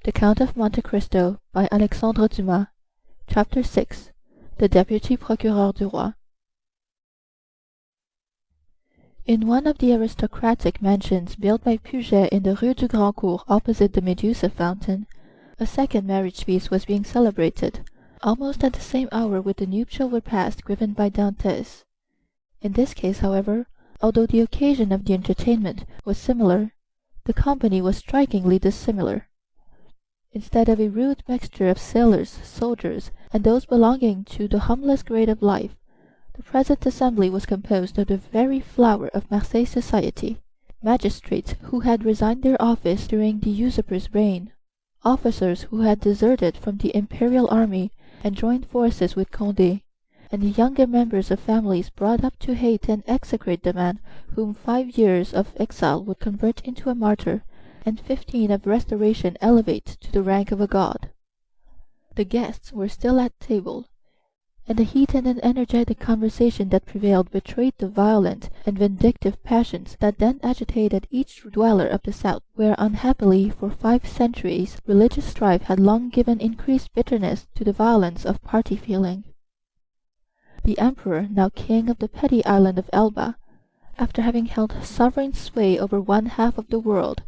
The Count of Monte Cristo by Alexandre Dumas. Chapter 6. The Deputy Procureur du Roi. In one of the aristocratic mansions built by Puget in the Rue du Grand Cours opposite the Medusa fountain, a second marriage feast was being celebrated, almost at the same hour with the nuptial repast given by Dantès. In this case, however, although the occasion of the entertainment was similar, the company was strikingly dissimilar. Instead of a rude mixture of sailors, soldiers, and those belonging to the humblest grade of life, the present assembly was composed of the very flower of Marseilles society, magistrates who had resigned their office during the usurper's reign, officers who had deserted from the imperial army and joined forces with Condé, and the younger members of families brought up to hate and execrate the man whom 5 years of exile would convert into a martyr, and 15 of restoration elevate to the rank of a god. The guests were still at table, and the heated and energetic conversation that prevailed betrayed the violent and vindictive passions that then agitated each dweller of the south, where unhappily for 5 centuries religious strife had long given increased bitterness to the violence of party feeling. The emperor, now king of the petty island of Elba, after having held sovereign sway over 1/2 of the world,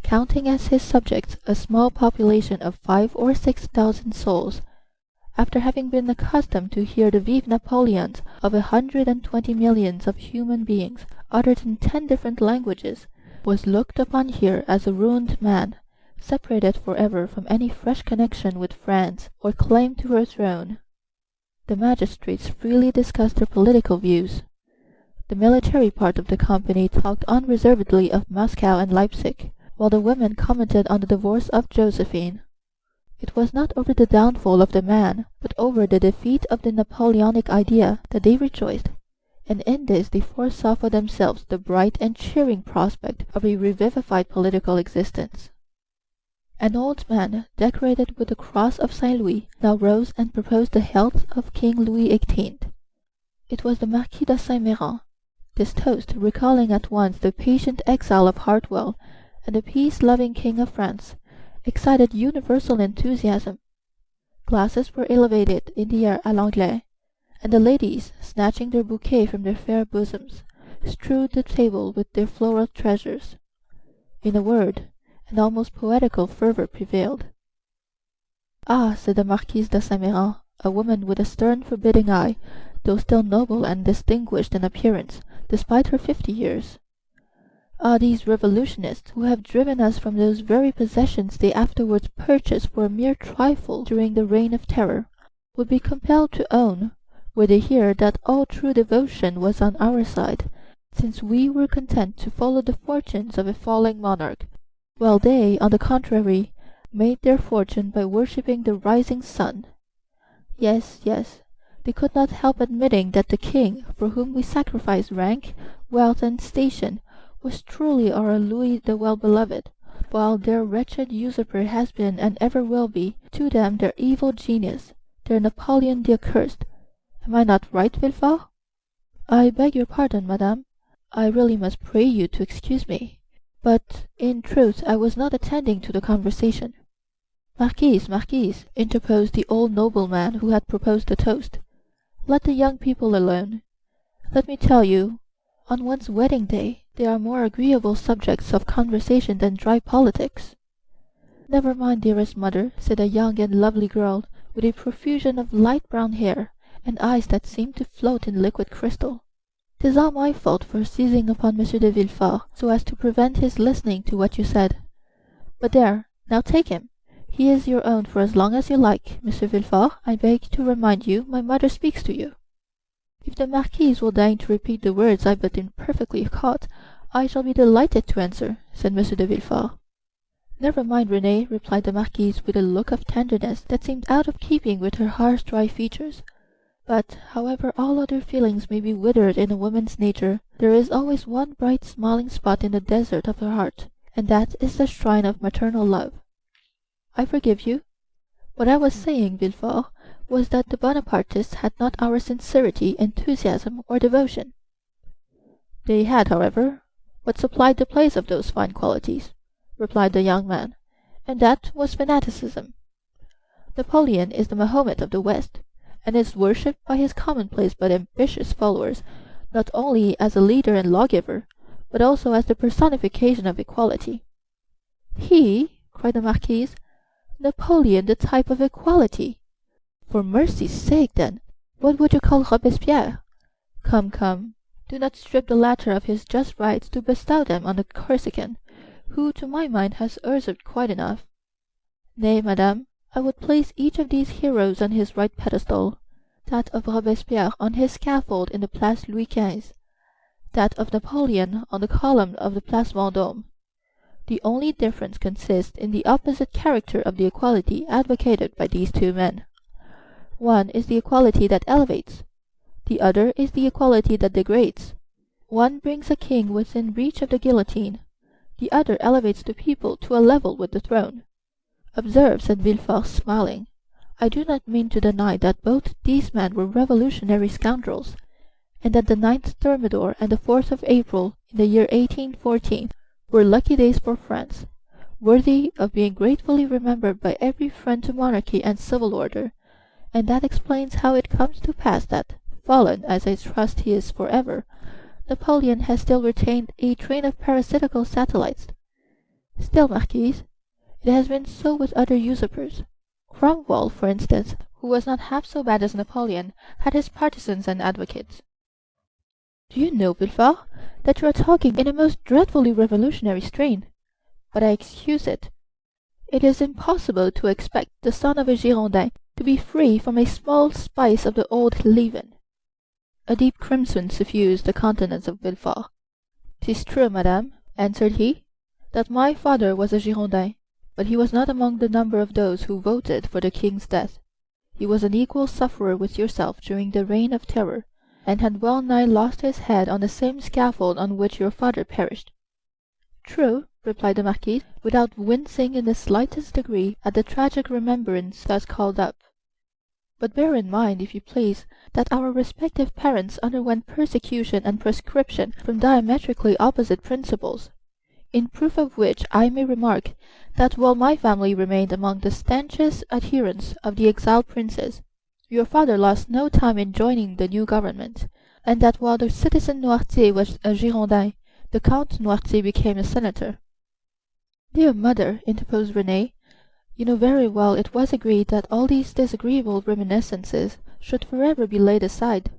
counting as his subjects a small population of 5 or 6,000 souls, after having been accustomed to hear the Vive Napoleons of 120 millions of human beings uttered in 10 different languages, was looked upon here as a ruined man, separated forever from any fresh connection with France or claim to her throne. The magistrates freely discussed their political views. The military part of the company talked unreservedly of Moscow and Leipzig, while the women commented on the divorce of Josephine. It was not over the downfall of the man, but over the defeat of the Napoleonic idea that they rejoiced, and in this they foresaw for themselves the bright and cheering prospect of a revivified political existence. An old man, decorated with the cross of Saint Louis, now rose and proposed the health of King Louis XVIII. It was the Marquis de Saint-Méran. This toast, recalling at once the patient exile of Hartwell and the peace-loving King of France, excited universal enthusiasm. Glasses were elevated in the air à l'anglaise, and the ladies, snatching their bouquets from their fair bosoms, strewed the table with their floral treasures. In a word, an almost poetical fervour prevailed. "Ah," said the Marquise de Saint-Méran, a woman with a stern, forbidding eye, though still noble and distinguished in appearance, despite her 50 years. "Ah, these revolutionists, who have driven us from those very possessions they afterwards purchased for a mere trifle during the reign of terror, would be compelled to own, were they here, that all true devotion was on our side, since we were content to follow the fortunes of a falling monarch, while they, on the contrary, made their fortune by worshipping the rising sun. Yes, yes, they could not help admitting that the king, for whom we sacrificed rank, wealth, and station, was truly our Louis the Well-Beloved, while their wretched usurper has been, and ever will be, to them their evil genius, their Napoleon the Accursed. Am I not right, Villefort?" "I beg your pardon, madame. I really must pray you to excuse me. But, in truth, I was not attending to the conversation." "Marquise, Marquise," interposed the old nobleman who had proposed the toast, "let the young people alone. Let me tell you, on one's wedding day there are more agreeable subjects of conversation than dry politics." "Never mind, dearest mother," said a young and lovely girl, with a profusion of light brown hair, and eyes that seemed to float in liquid crystal. "'Tis all my fault for seizing upon Monsieur de Villefort, so as to prevent his listening to what you said. But there, now take him. He is your own for as long as you like. Monsieur Villefort, I beg to remind you my mother speaks to you." "If the Marquise will deign to repeat the words I but imperfectly caught, I shall be delighted to answer," said Monsieur de Villefort. "Never mind, Renée," replied the Marquise with a look of tenderness that seemed out of keeping with her harsh, dry features. "But, however all other feelings may be withered in a woman's nature, there is always one bright smiling spot in the desert of her heart, and that is the shrine of maternal love. I forgive you. What I was saying, Villefort, was that the Bonapartists had not our sincerity, enthusiasm, or devotion." "They had, however, what supplied the place of those fine qualities," replied the young man, and that was fanaticism. Napoleon is the Mahomet of the West, and is worshipped by his commonplace but ambitious followers, not only as a leader and lawgiver, but also as the personification of equality." "He!" cried the Marquise. "Napoleon the type of equality! For mercy's sake, then, what would you call Robespierre? Come, come, do not strip the latter of his just rights to bestow them on the Corsican, who to my mind has usurped quite enough. Nay, madame, I would place each of these heroes on his right pedestal, that of Robespierre on his scaffold in the Place Louis XV, that of Napoleon on the column of the Place Vendôme. The only difference consists in the opposite character of the equality advocated by these two men. One is the equality that elevates, the other is the equality that degrades. One brings a king within reach of the guillotine, the other elevates the people to a level with the throne. Observe," said Villefort, smiling, "I do not mean to deny that both these men were revolutionary scoundrels, and that the 9th Thermidor and the 4th of April in the year 1814 were lucky days for France, worthy of being gratefully remembered by every friend to monarchy and civil order, and that explains how it comes to pass that, fallen as I trust he is for ever, Napoleon has still retained a train of parasitical satellites. Still, Marquise, it has been so with other usurpers. Cromwell, for instance, who was not half so bad as Napoleon, had his partisans and advocates." "Do you know, Villefort, that you are talking in a most dreadfully revolutionary strain? But I excuse it. It is impossible to expect the son of a Girondin to be free from a small spice of the old leaven." A deep crimson suffused the countenance of Villefort. "'Tis true, madame," answered he, "that my father was a Girondin, but he was not among the number of those who voted for the king's death. He was an equal sufferer with yourself during the Reign of Terror, and had well nigh lost his head on the same scaffold on which your father perished." "True," replied the Marquise, without wincing in the slightest degree at the tragic remembrance thus called up. "But bear in mind, if you please, that our respective parents underwent persecution and proscription from diametrically opposite principles, in proof of which I may remark that while my family remained among the stanchest adherents of the exiled princes, your father lost no time in joining the new government, and that while the citizen Noirtier was a Girondin, the Count Noirtier became a senator." "Dear mother," interposed Renée, "you know very well it was agreed that all these disagreeable reminiscences should forever be laid aside."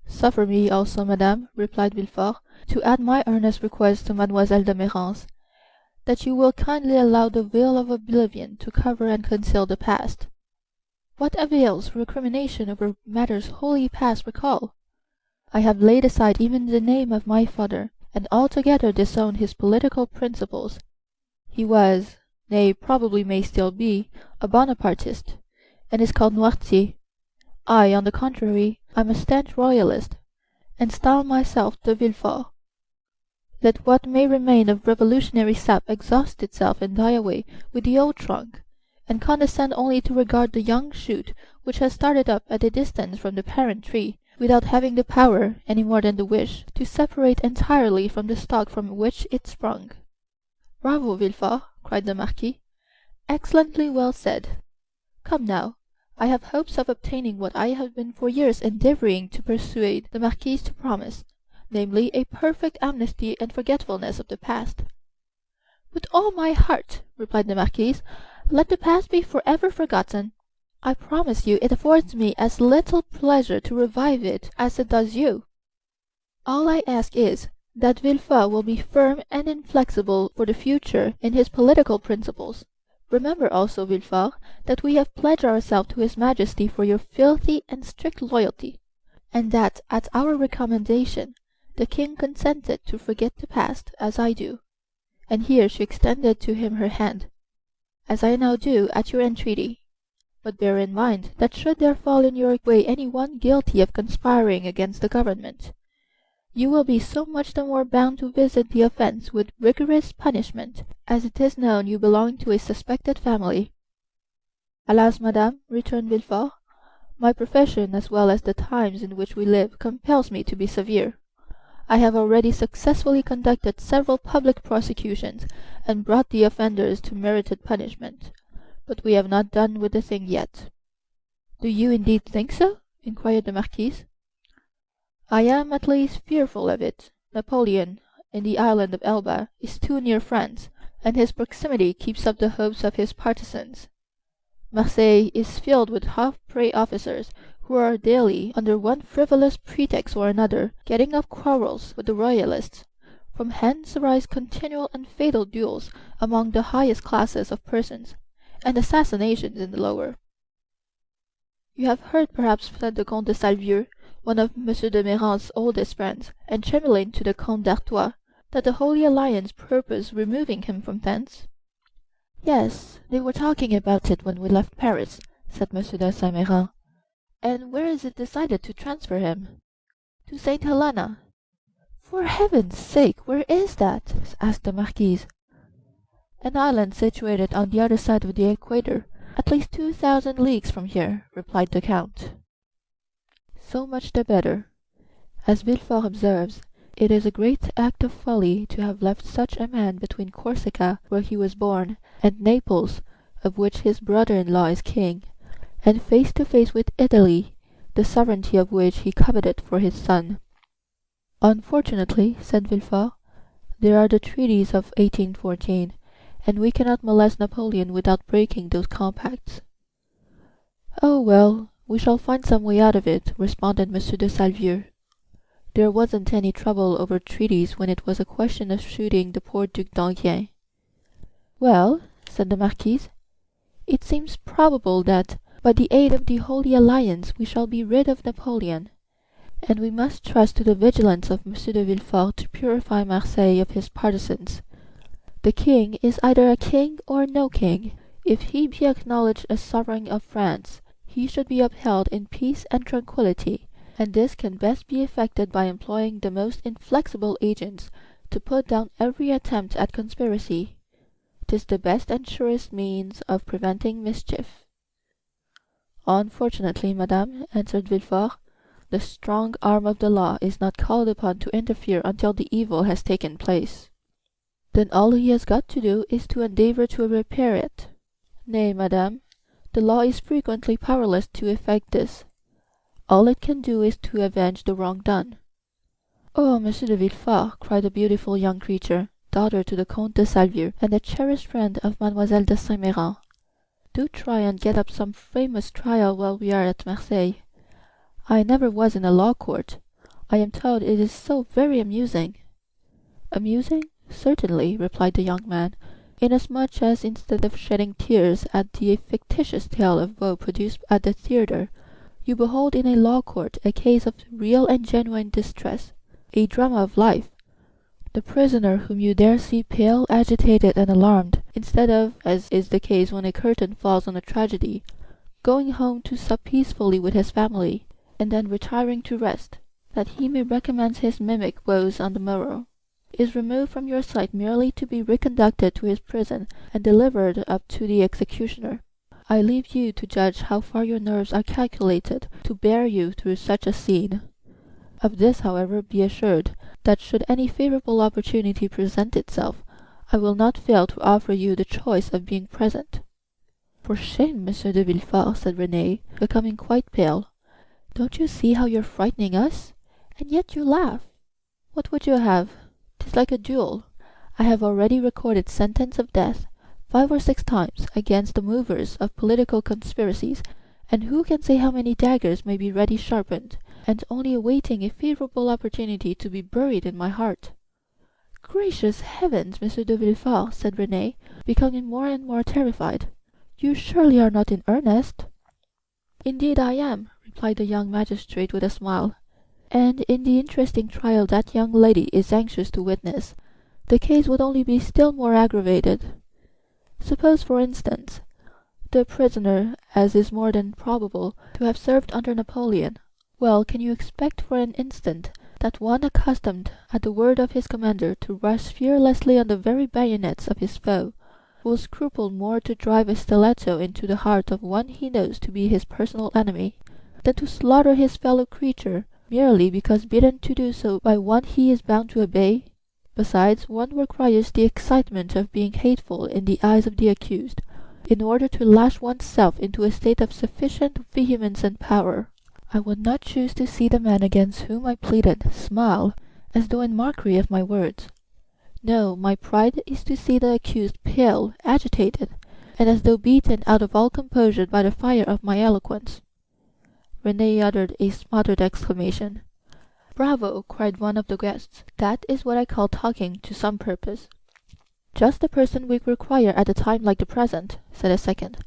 "Suffer me also, madame," replied Villefort, "to add my earnest request to Mademoiselle de Mérange, that you will kindly allow the veil of oblivion to cover and conceal the past. What avails recrimination over matters wholly past recall? I have laid aside even the name of my father, and altogether disowned his political principles. He was, nay, probably may still be, a Bonapartist, and is called Noirtier. I, on the contrary, am a stanch royalist, and style myself de Villefort. Let what may remain of revolutionary sap exhaust itself and die away with the old trunk, and condescend only to regard the young shoot which has started up at a distance from the parent tree, without having the power, any more than the wish, to separate entirely from the stock from which it sprung." "Bravo, Villefort!" cried the Marquis. "Excellently well said. Come now, I have hopes of obtaining what I have been for years endeavouring to persuade the Marquise to promise, namely, a perfect amnesty and forgetfulness of the past." "With all my heart," replied the Marquise. "Let the past be for ever forgotten. I promise you it affords me as little pleasure to revive it as it does you. All I ask is, that Villefort will be firm and inflexible for the future in his political principles. Remember also, Villefort, that we have pledged ourselves to his Majesty for your fealty and strict loyalty, and that at our recommendation the king consented to forget the past, as I do," and here she extended to him her hand, "as I now do at your entreaty. But bear in mind that should there fall in your way any one guilty of conspiring against the government, you will be so much the more bound to visit the offence with rigorous punishment, as it is known you belong to a suspected family." "Alas, madame," returned Villefort, "my profession as well as the times in which we live compels me to be severe. I have already successfully conducted several public prosecutions, and brought the offenders to merited punishment. But we have not done with the thing yet." "Do you indeed think so?" inquired the Marquise. "I am at least fearful of it. Napoleon, in the island of Elba, is too near France, and his proximity keeps up the hopes of his partisans. Marseilles is filled with half-pay officers, who are daily, under one frivolous pretext or another, getting up quarrels with the Royalists. From hence arise continual and fatal duels among the highest classes of persons, and assassinations in the lower. You have heard perhaps that the Comte de Salvieux, one of Monsieur de Méran's oldest friends, and chamberlain to the Count d'Artois, that the Holy Alliance purpose removing him from thence?" "Yes, they were talking about it when we left Paris," said Monsieur de Saint-Méran. "And where is it decided to transfer him?" "To St. Helena." "For heaven's sake, where is that?" asked the Marquise. "An island situated on the other side of the equator, at least 2,000 leagues from here," replied the Count. "So much the better. As Villefort observes, it is a great act of folly to have left such a man between Corsica, where he was born, and Naples, of which his brother-in-law is king, and face to face with Italy, the sovereignty of which he coveted for his son." "Unfortunately," said Villefort, "there are the treaties of 1814, and we cannot molest Napoleon without breaking those compacts." "Oh, well, we shall find some way out of it," responded Monsieur de Salvieux. "There wasn't any trouble over treaties when it was a question of shooting the poor Duc d'Enghien." "Well," said the Marquise, "it seems probable that, by the aid of the Holy Alliance, we shall be rid of Napoleon, and we must trust to the vigilance of Monsieur de Villefort to purify Marseilles of his partisans. The king is either a king or no king. If he be acknowledged a sovereign of France, he should be upheld in peace and tranquillity, and this can best be effected by employing the most inflexible agents to put down every attempt at conspiracy. 'Tis the best and surest means of preventing mischief." "Unfortunately, madame," answered Villefort, "the strong arm of the law is not called upon to interfere until the evil has taken place." "Then all he has got to do is to endeavor to repair it." "Nay, madame, the law is frequently powerless to effect this. All it can do is to avenge the wrong done." "Oh, Monsieur de Villefort," cried the beautiful young creature, daughter to the Comte de Salvieux, and a cherished friend of Mademoiselle de Saint-Méran, "do try and get up some famous trial while we are at Marseilles. I never was in a law court. I am told it is so very amusing." "Amusing? Certainly," replied the young man, "inasmuch as instead of shedding tears at the fictitious tale of woe produced at the theatre, you behold in a law court a case of real and genuine distress, a drama of life. The prisoner whom you there see pale, agitated, and alarmed, instead of, as is the case when a curtain falls on a tragedy, going home to sup peacefully with his family, and then retiring to rest, that he may recommence his mimic woes on the morrow, is removed from your sight merely to be reconducted to his prison and delivered up to the executioner. I leave you to judge how far your nerves are calculated to bear you through such a scene. Of this, however, be assured, that should any favorable opportunity present itself, I will not fail to offer you the choice of being present." "For shame, Monsieur de Villefort," said Renée, becoming quite pale. "Don't you see how you're frightening us? And yet you laugh. What would you have? 'Tis like a duel. I have already recorded sentence of death 5 or 6 times against the movers of political conspiracies, and who can say how many daggers may be ready sharpened, and only awaiting a favorable opportunity to be buried in my heart?" "Gracious heavens, Monsieur de Villefort," said Renée, becoming more and more terrified, "you surely are not in earnest?" "Indeed I am," replied the young magistrate with a smile, "and in the interesting trial that young lady is anxious to witness, the case would only be still more aggravated. Suppose, for instance, the prisoner, as is more than probable, to have served under Napoleon. Well, can you expect for an instant that one accustomed at the word of his commander to rush fearlessly on the very bayonets of his foe, will scruple more to drive a stiletto into the heart of one he knows to be his personal enemy, than to slaughter his fellow creature merely because bidden to do so by one he is bound to obey? Besides, one requires the excitement of being hateful in the eyes of the accused, in order to lash one's self into a state of sufficient vehemence and power. I would not choose to see the man against whom I pleaded smile, as though in mockery of my words. No, my pride is to see the accused pale, agitated, and as though beaten out of all composure by the fire of my eloquence." Renée uttered a smothered exclamation. "Bravo!" cried one of the guests. "That is what I call talking to some purpose." "Just the person we require at a time like the present," said a second.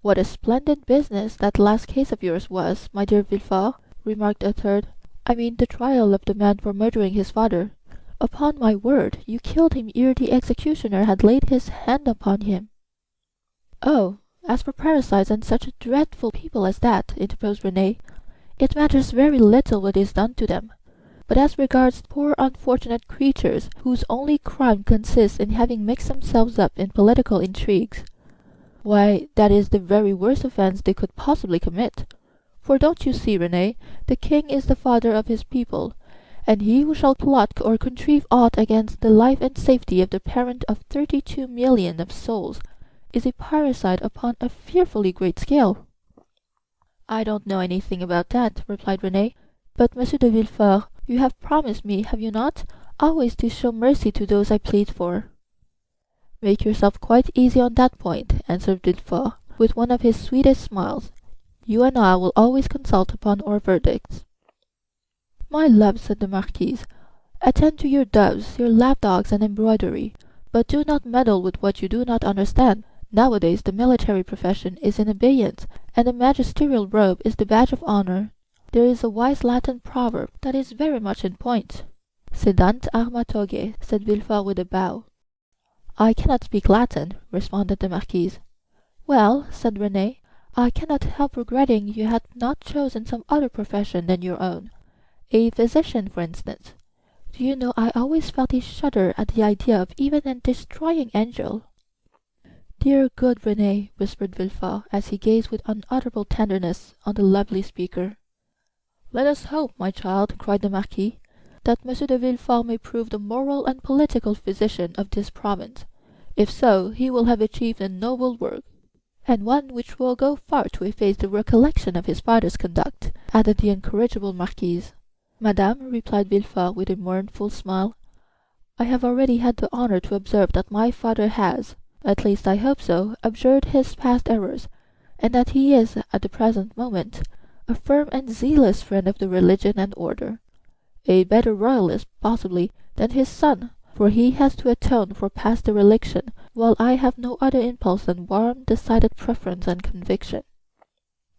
"What a splendid business that last case of yours was, my dear Villefort," remarked a third. "I mean the trial of the man for murdering his father. Upon my word, you killed him ere the executioner had laid his hand upon him." "Oh, as for parricides and such dreadful people as that," interposed Renée, "it matters very little what is done to them. But as regards poor unfortunate creatures whose only crime consists in having mixed themselves up in political intrigues, why, that is the very worst offense they could possibly commit. For don't you see, Renée, the king is the father of his people, and he who shall plot or contrive aught against the life and safety of the parent of 32 millions of souls is a parricide upon a fearfully great scale." "I don't know anything about that," replied Renée, "but, Monsieur de Villefort, you have promised me, have you not, always to show mercy to those I plead for?" "Make yourself quite easy on that point," answered Villefort, with one of his sweetest smiles. "You and I will always consult upon our verdicts." "My love," said the Marquise, "attend to your doves, your lapdogs and embroidery, but do not meddle with what you do not understand. Nowadays the military profession is in abeyance, and the magisterial robe is the badge of honor. There is a wise Latin proverb that is very much in point." "Sedant arma togae," said Villefort with a bow. "I cannot speak Latin," responded the Marquise. "Well," said Renée, "I cannot help regretting you had not chosen some other profession than your own. A physician, for instance. Do you know I always felt a shudder at the idea of even a destroying angel." "Dear good Renée," whispered Villefort, as he gazed with unutterable tenderness on the lovely speaker. "Let us hope, my child," cried the Marquis, "that Monsieur de Villefort may prove the moral and political physician of this province. If so, he will have achieved a noble work." "And one which will go far to efface the recollection of his father's conduct," added the incorrigible Marquise. "Madame," replied Villefort with a mournful smile, "I have already had the honor to observe that my father has, at least I hope so, abjured his past errors, and that he is, at the present moment, a firm and zealous friend of the religion and order. A better royalist, possibly, than his son, for he has to atone for past dereliction, while I have no other impulse than warm, decided preference and conviction."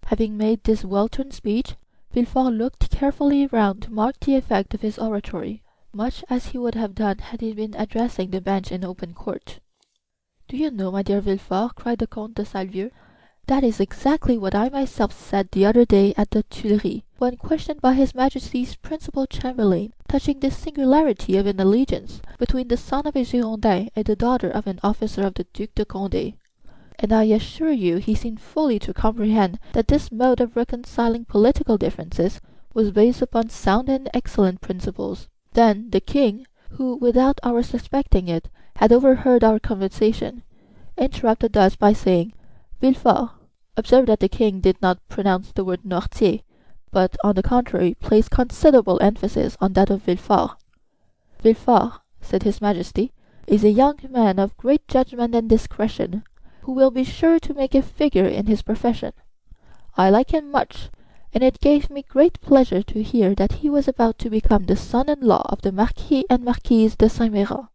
Having made this well-turned speech, Villefort looked carefully round to mark the effect of his oratory, much as he would have done had he been addressing the bench in open court. "Do you know, my dear Villefort," cried the Comte de Salvieux, "that is exactly what I myself said the other day at the Tuileries, when questioned by His Majesty's principal chamberlain touching the singularity of an alliance between the son of a Girondin and the daughter of an officer of the Duc de Condé. And I assure you he seemed fully to comprehend that this mode of reconciling political differences was based upon sound and excellent principles. Then the king, who, without our suspecting it, had overheard our conversation, interrupted us by saying, 'Villefort, observe that the king did not pronounce the word Noirtier, but on the contrary placed considerable emphasis on that of Villefort. Villefort, said his Majesty, is a young man of great judgment and discretion, who will be sure to make a figure in his profession. I like him much, and it gave me great pleasure to hear that he was about to become the son-in-law of the Marquis and Marquise de Saint-Méran.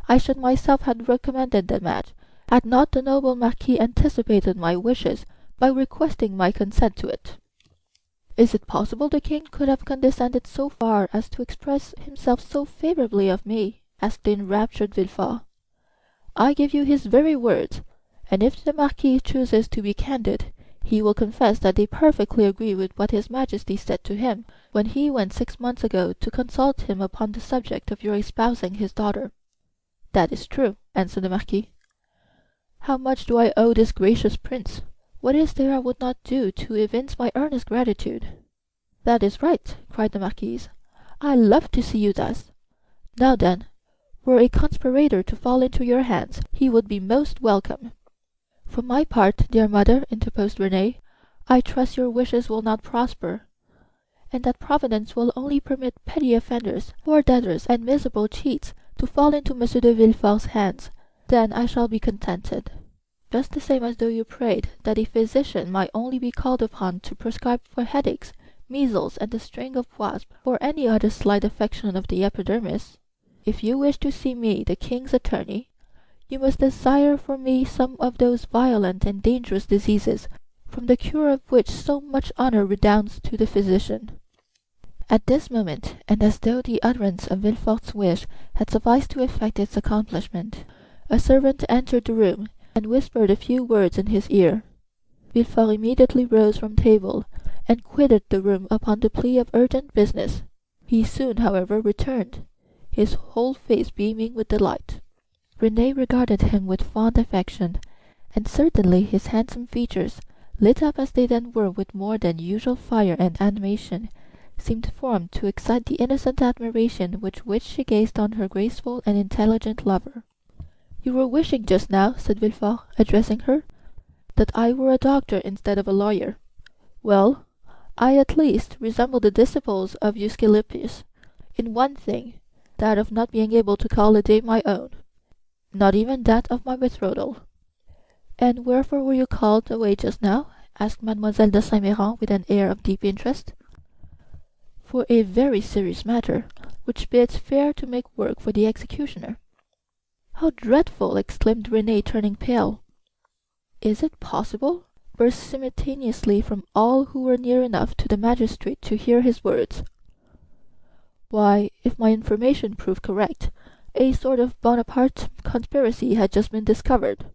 I should myself have recommended the match, had not the noble Marquis anticipated my wishes by requesting my consent to it.' Is it possible the king could have condescended so far as to express himself so favourably of me?" asked the enraptured Villefort. "I give you his very words, and if the Marquis chooses to be candid, he will confess that they perfectly agree with what his Majesty said to him when he went 6 months ago to consult him upon the subject of your espousing his daughter." "That is true," answered the Marquis. "How much do I owe this gracious prince? What is there I would not do to evince my earnest gratitude?" "That is right," cried the Marquise. "I love to see you thus. Now then, were a conspirator to fall into your hands, he would be most welcome." "For my part, dear mother," interposed Renée, "I trust your wishes will not prosper, and that Providence will only permit petty offenders, poor debtors, and miserable cheats to fall into Monsieur de Villefort's hands. Then I shall be contented. Just the same as though you prayed that a physician might only be called upon to prescribe for headaches, measles, and the sting of wasp, or any other slight affection of the epidermis. If you wish to see me, the king's attorney, you must desire for me some of those violent and dangerous diseases, from the cure of which so much honour redounds to the physician." At this moment, and as though the utterance of Villefort's wish had sufficed to effect its accomplishment, a servant entered the room, and whispered a few words in his ear. Villefort immediately rose from table, and quitted the room upon the plea of urgent business. He soon, however, returned, his whole face beaming with delight. Renée regarded him with fond affection, and certainly his handsome features, lit up as they then were with more than usual fire and animation, seemed formed to excite the innocent admiration with which she gazed on her graceful and intelligent lover. "You were wishing just now," said Villefort, addressing her, "that I were a doctor instead of a lawyer. Well, I at least resemble the disciples of Louis-Philippe in one thing, that of not being able to call a day my own, not even that of my betrothal." "And wherefore were you called away just now?" asked Mademoiselle de Saint Méran with an air of deep interest. "For a very serious matter, which bids fair to make work for the executioner." "How dreadful!" exclaimed Renée, turning pale. "Is it possible?" burst simultaneously from all who were near enough to the magistrate to hear his words. "Why, if my information prove correct, a sort of Bonaparte conspiracy had just been discovered."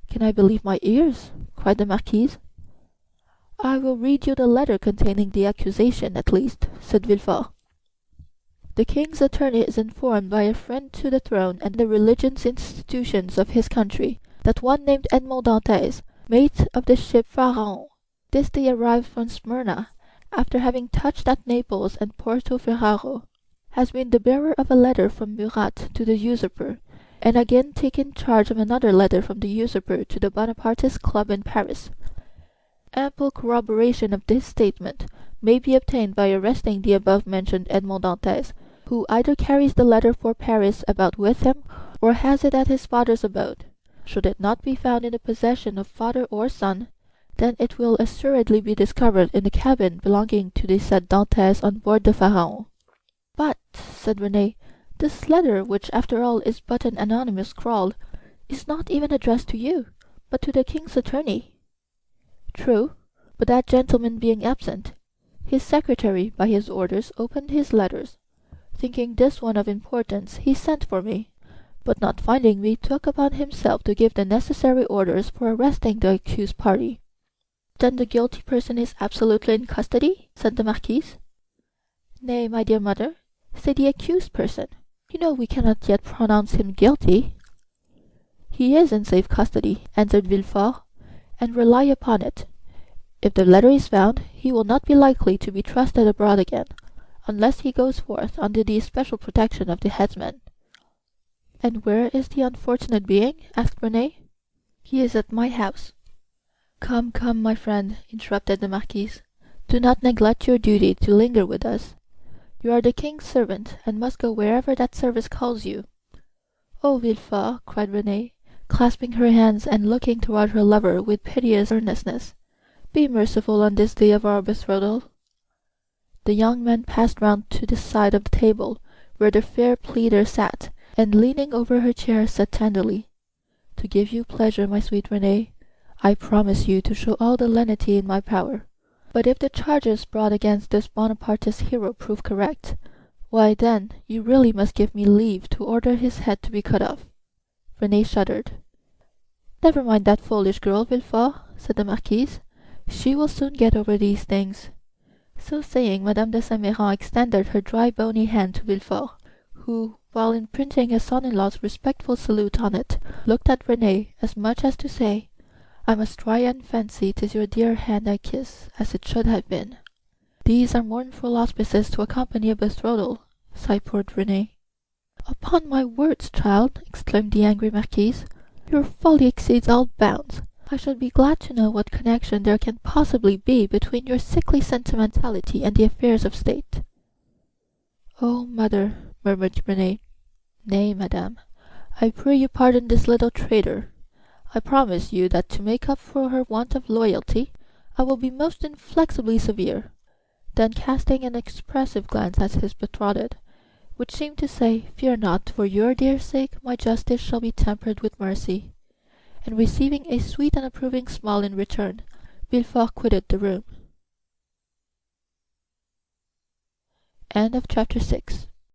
"Can I believe my ears?" cried the Marquise. "I will read you the letter containing the accusation, at least," said Villefort. "The king's attorney is informed by a friend to the throne and the religious institutions of his country, that one named Edmond Dantès, mate of the ship Pharaon, this day arrived from Smyrna, after having touched at Naples and Porto Ferrajo, has been the bearer of a letter from Murat to the usurper, and again taken charge of another letter from the usurper to the Bonapartist club in Paris. Ample corroboration of this statement may be obtained by arresting the above-mentioned Edmond Dantès, who either carries the letter for Paris about with him, or has it at his father's abode. Should it not be found in the possession of father or son, then it will assuredly be discovered in the cabin belonging to the said Dantès on board the Pharaon." "But," said Renée, "this letter, which after all is but an anonymous scrawl, is not even addressed to you, but to the king's attorney." "True, but that gentleman being absent, his secretary by his orders opened his letters. Thinking this one of importance, he sent for me, but not finding me, took upon himself to give the necessary orders for arresting the accused party." "Then the guilty person is absolutely in custody?" said the Marquise. "Nay, my dear mother, say the accused person. You know we cannot yet pronounce him guilty." "He is in safe custody," answered Villefort, "and rely upon it, if the letter is found, he will not be likely to be trusted abroad again, unless he goes forth under the especial protection of the headsman." "And where is the unfortunate being?" asked Renée. "He is at my house." "Come, come, my friend," interrupted the Marquise, "do not neglect your duty to linger with us. You are the king's servant, and must go wherever that service calls you." "Oh, Villefort," cried Renée, clasping her hands and looking toward her lover with piteous earnestness, "be merciful on this day of our betrothal." The young man passed round to the side of the table, where the fair pleader sat, and leaning over her chair said tenderly, "To give you pleasure, my sweet Renée, I promise you to show all the lenity in my power. But if the charges brought against this Bonapartist hero prove correct, why then you really must give me leave to order his head to be cut off." Renée shuddered. "Never mind that foolish girl, Villefort," said the Marquise. "She will soon get over these things." So saying, Madame de Saint Méran extended her dry bony hand to Villefort, who, while imprinting a son-in-law's respectful salute on it, looked at Renée as much as to say, "I must try and fancy 'tis your dear hand I kiss, as it should have been." "These are mournful auspices to accompany a betrothal," sighed poor Renée. "Upon my words, child," exclaimed the angry Marquise, "your folly exceeds all bounds. I should be glad to know what connection there can possibly be between your sickly sentimentality and the affairs of state." "Oh, mother," murmured Renée. "Nay, madame, I pray you pardon this little traitor. I promise you that to make up for her want of loyalty, I will be most inflexibly severe." Then casting an expressive glance at his betrothed, which seemed to say, "Fear not, for your dear sake my justice shall be tempered with mercy," and receiving a sweet and approving smile in return, Villefort quitted the room. Chapter 6